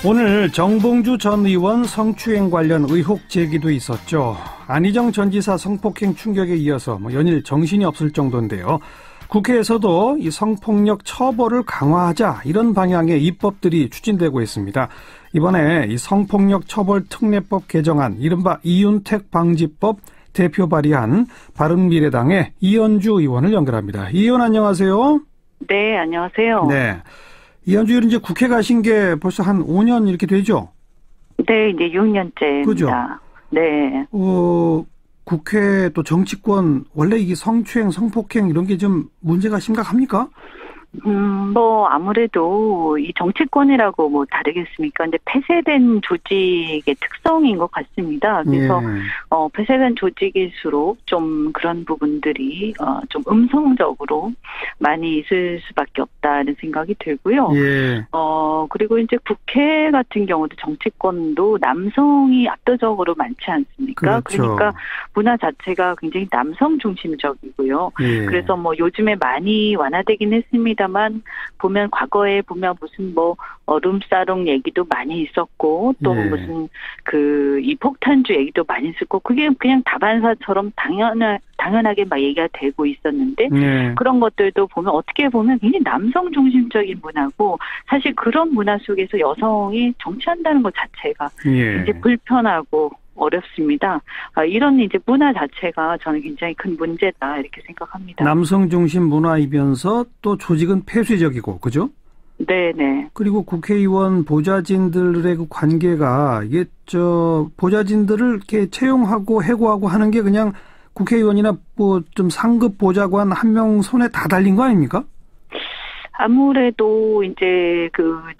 오늘 정봉주 전 의원 성추행 관련 의혹 제기도 있었죠. 안희정 전 지사 성폭행 충격에 이어서 연일 정신이 없을 정도인데요. 국회에서도 이 성폭력 처벌을 강화하자 이런 방향의 입법들이 추진되고 있습니다. 이번에 이 성폭력 처벌 특례법 개정안 이른바 이윤택 방지법 대표 발의한 바른미래당의 이현주 의원을 연결합니다. 이 의원 안녕하세요. 네, 안녕하세요. 네. 이현주 의원 이제 국회 가신 게 벌써 한 5년 이렇게 되죠? 네, 이제 6년째입니다. 그죠? 네. 국회 또 정치권 원래 이게 성추행, 성폭행 이런 게 좀 문제가 심각합니까? 아무래도 이 정치권이라고 다르겠습니까? 근데 폐쇄된 조직의 특성인 것 같습니다. 그래서, 예. 폐쇄된 조직일수록 좀 그런 부분들이, 좀 음성적으로 많이 있을 수밖에 없다는 생각이 들고요. 예. 그리고 이제 국회 같은 경우도 정치권도 남성이 압도적으로 많지 않습니까? 그렇죠. 그러니까 문화 자체가 굉장히 남성 중심적이고요. 예. 그래서 요즘에 많이 완화되긴 했습니다만 과거에 무슨 룸사롱 얘기도 많이 있었고 또 예. 무슨 이 폭탄주 얘기도 많이 있었고 그게 그냥 다반사처럼 당연하게 막 얘기가 되고 있었는데 예. 그런 것들도 어떻게 보면 굉장히 남성 중심적인 문화고 사실 그런 문화 속에서 여성이 정치한다는 것 자체가 예. 이제 불편하고 어렵습니다. 이런 이제 문화 자체가 저는 굉장히 큰 문제다 이렇게 생각합니다. 남성 중심 문화이면서 또 조직은 폐쇄적이고, 그죠? 네네. 그리고 국회의원 보좌진들의 그 관계가 이게 보좌진들을 이렇게 채용하고 해고하고 하는 게 그냥 국회의원이나 좀 상급 보좌관 한 명 손에 다 달린 거 아닙니까? 아무래도 이제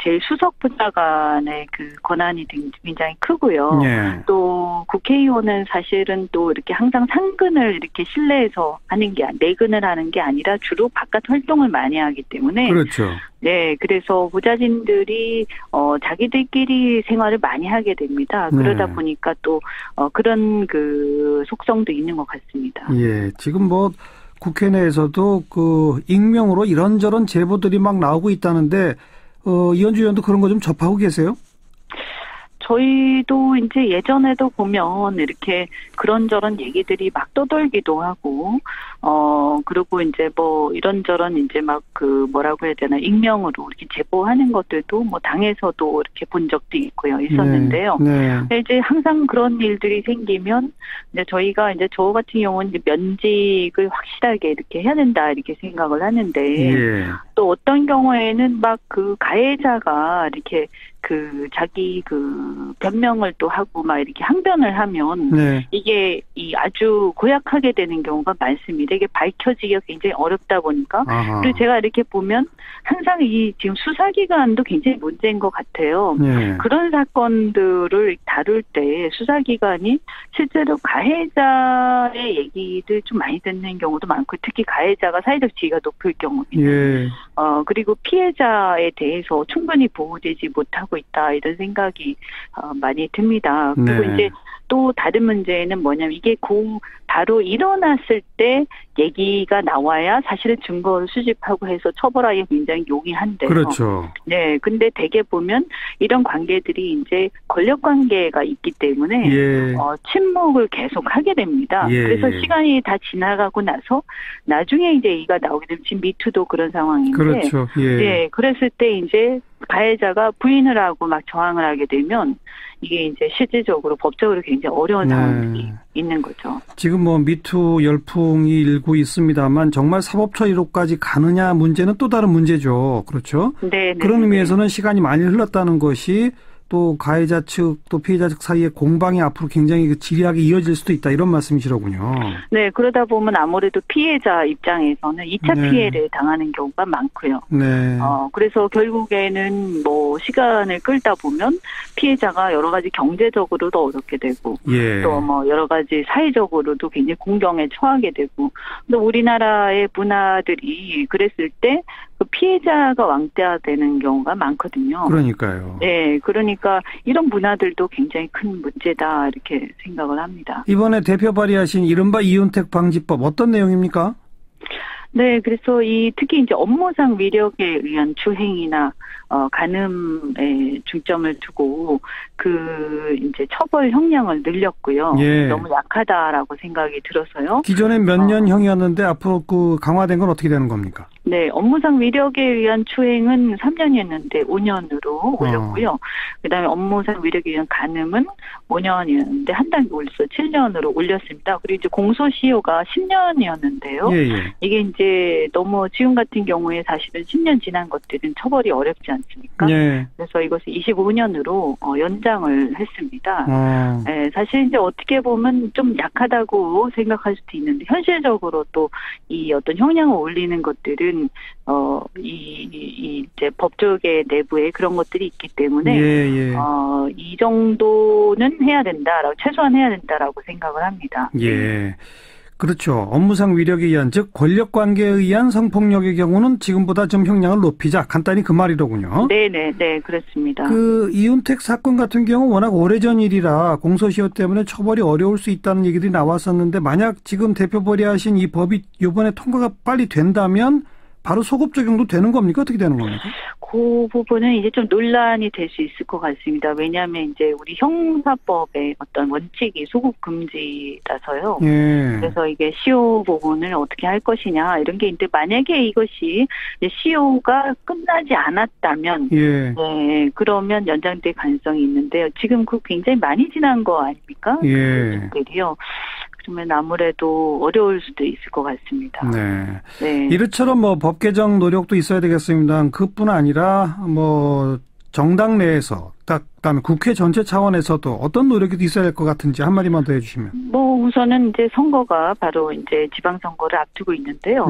제일 수석 보좌관의 권한이 굉장히 크고요. 예. 또 국회의원은 사실은 또 이렇게 항상 상근을 이렇게 실내에서 내근을 하는 게 아니라 주로 바깥 활동을 많이 하기 때문에. 그렇죠. 네, 그래서 보좌진들이 자기들끼리 생활을 많이 하게 됩니다. 그러다 보니까 또 그런 속성도 있는 것 같습니다. 예, 지금 국회 내에서도 익명으로 이런저런 제보들이 막 나오고 있다는데 이현주 의원도 그런 거 좀 접하고 계세요? 저희도 이제 예전에도 보면 이렇게 그런저런 얘기들이 막 떠돌기도 하고, 그리고 이제 이런저런 이제 뭐라고 해야 되나, 익명으로 이렇게 제보하는 것들도 당에서도 이렇게 본 적도 있었는데요. 네. 근데 이제 항상 그런 일들이 생기면, 이제 저희가 이제 저 같은 경우는 이제 면직을 확실하게 이렇게 해야 된다, 이렇게 생각을 하는데, 예. 또 어떤 경우에는 가해자가 이렇게 자기 변명을 또 하고 이렇게 항변을 하면 네. 이게 아주 고약하게 되는 경우가 많습니다. 이게 밝혀지기가 굉장히 어렵다 보니까. 아하. 그리고 제가 이렇게 보면 항상 지금 수사기관도 굉장히 문제인 것 같아요. 네. 그런 사건들을 다룰 때 수사기관이 실제로 가해자의 얘기를 좀 많이 듣는 경우도 많고 특히 가해자가 사회적 지위가 높을 경우에는 예. 그리고 피해자에 대해서 충분히 보호되지 못하고 있다 이런 생각이 많이 듭니다. 그리고 네. 이제 또 다른 문제는 뭐냐면 이게 바로 일어났을 때 얘기가 나와야 사실은 증거를 수집하고 해서 처벌하기 굉장히 용이한데요. 그렇죠. 네, 근데 대개 보면 이런 관계들이 이제 권력 관계가 있기 때문에 예. 침묵을 계속 하게 됩니다. 예. 그래서 시간이 다 지나가고 나서 나중에 이제 얘기가 나오게 되면 지금 미투도 그런 상황인데, 그렇죠. 예. 네, 그랬을 때 이제 가해자가 부인을 하고 저항을 하게 되면 이게 이제 실질적으로 법적으로 굉장히 어려운 상황이 있는 거죠. 지금 미투 열풍이 일고 있습니다만 정말 사법 처리로까지 가느냐 문제는 또 다른 문제죠. 그렇죠? 네. 그런 의미에서는 시간이 많이 흘렀다는 것이 또 가해자 측 또 피해자 측 사이의 공방이 앞으로 굉장히 지리하게 이어질 수도 있다 이런 말씀이시로군요. 네, 그러다 보면 아무래도 피해자 입장에서는 2차 네. 피해를 당하는 경우가 많고요. 네. 그래서 결국에는 시간을 끌다 보면 피해자가 여러 가지 경제적으로도 어렵게 되고 예. 또 여러 가지 사회적으로도 굉장히 공경에 처하게 되고 또 우리나라의 문화들이 그랬을 때 피해자가 왕따되는 경우가 많거든요. 그러니까요. 네, 그러니까 이런 문화들도 굉장히 큰 문제다 이렇게 생각을 합니다. 이번에 대표 발의하신 이른바 이윤택 방지법 어떤 내용입니까? 네, 그래서 특히 이제 업무상 위력에 의한 추행이나 간음에 중점을 두고 이제 처벌 형량을 늘렸고요. 예. 너무 약하다라고 생각이 들어서요. 기존에 몇 년형이었는데 앞으로 강화된 건 어떻게 되는 겁니까? 네, 업무상 위력에 의한 추행은 3년이었는데 5년으로 올렸고요. 그다음에 업무상 위력에 의한 간음은 5년이었는데 한 단계 올려서 7년으로 올렸습니다. 그리고 이제 공소시효가 10년이었는데요. 예. 이게 이제 너무 지금 같은 경우에 사실은 10년 지난 것들은 처벌이 어렵지 않습니까? 예. 그래서 이것을 25년으로 연장을 했습니다. 네, 사실 이제 어떻게 보면 좀 약하다고 생각할 수도 있는데 현실적으로 또 이 어떤 형량을 올리는 것들은 이제 법조계 내부에 그런 것들이 있기 때문에 이 정도는 해야 된다라고 최소한 해야 된다라고 생각을 합니다. 예. 그렇죠. 업무상 위력에 의한, 즉 권력관계에 의한 성폭력의 경우는 지금보다 좀 형량을 높이자. 간단히 그 말이로군요. 네, 그렇습니다. 이윤택 사건 같은 경우 워낙 오래전 일이라 공소시효 때문에 처벌이 어려울 수 있다는 얘기들이 나왔었는데 만약 지금 대표 발의하신 이 법이 이번에 통과가 빨리 된다면 바로 소급 적용도 되는 겁니까? 어떻게 되는 겁니까? 그 부분은 이제 좀 논란이 될 수 있을 것 같습니다. 왜냐하면 이제 우리 형사법의 어떤 원칙이 소급 금지라서요. 예. 그래서 이게 시효 부분을 어떻게 할 것이냐 이런 게 있는데 만약에 이것이 이제 시효가 끝나지 않았다면, 네, 그러면 연장될 가능성이 있는데요. 지금 굉장히 많이 지난 거 아닙니까? 예. 그들이요. 그러면 아무래도 어려울 수도 있을 것 같습니다. 네. 이렇처럼 법 개정 노력도 있어야 되겠습니다. 그뿐 아니라 정당 내에서 그다음에 국회 전체 차원에서도 어떤 노력이 있어야 될 것 같은지 한마디만 더 해주시면. 우선은 이제 선거가 바로 이제 지방선거를 앞두고 있는데요.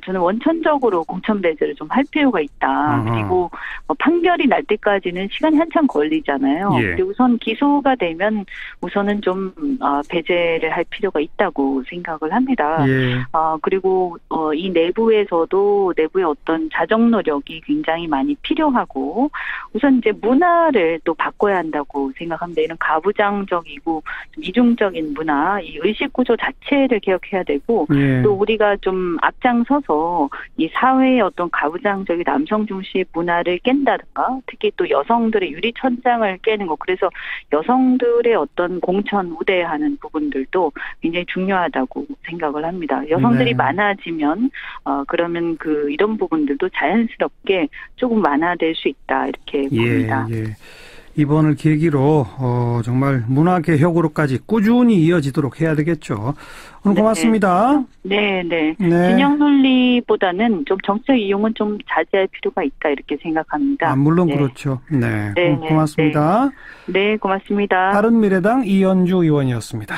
저는 원천적으로 공천 배제를 좀 할 필요가 있다. 그리고 판결이 날 때까지는 시간이 한참 걸리잖아요. 그리고 우선 기소가 되면 우선은 좀 배제를 할 필요가 있다고 생각을 합니다. 그리고 이 내부에서도 내부의 어떤 자정 노력이 굉장히 많이 필요하고 우선 이제 문화를 또 바꿔야 한다고 생각합니다. 이런 가부장적이고 좀 이중적인 문화, 이 의식 구조 자체를 개혁해야 되고 또 우리가 좀 앞장서서 이 사회의 어떤 가부장적인 남성 중심의 문화를 깬다든가 특히 또 여성들의 유리천장을 깨는 거 그래서 여성들의 어떤 공천 우대하는 부분들도 굉장히 중요하다고 생각을 합니다. 여성들이 많아지면 그러면 이런 부분들도 자연스럽게 조금 완화될 수 있다 이렇게 봅니다. 이번을 계기로 정말 문화개혁으로까지 꾸준히 이어지도록 해야 되겠죠. 오늘 고맙습니다. 네. 진영 논리보다는 좀 정책 이용은 좀 자제할 필요가 있다 이렇게 생각합니다. 물론 그렇죠. 고맙습니다. 네, 고맙습니다. 바른미래당 이현주 의원이었습니다.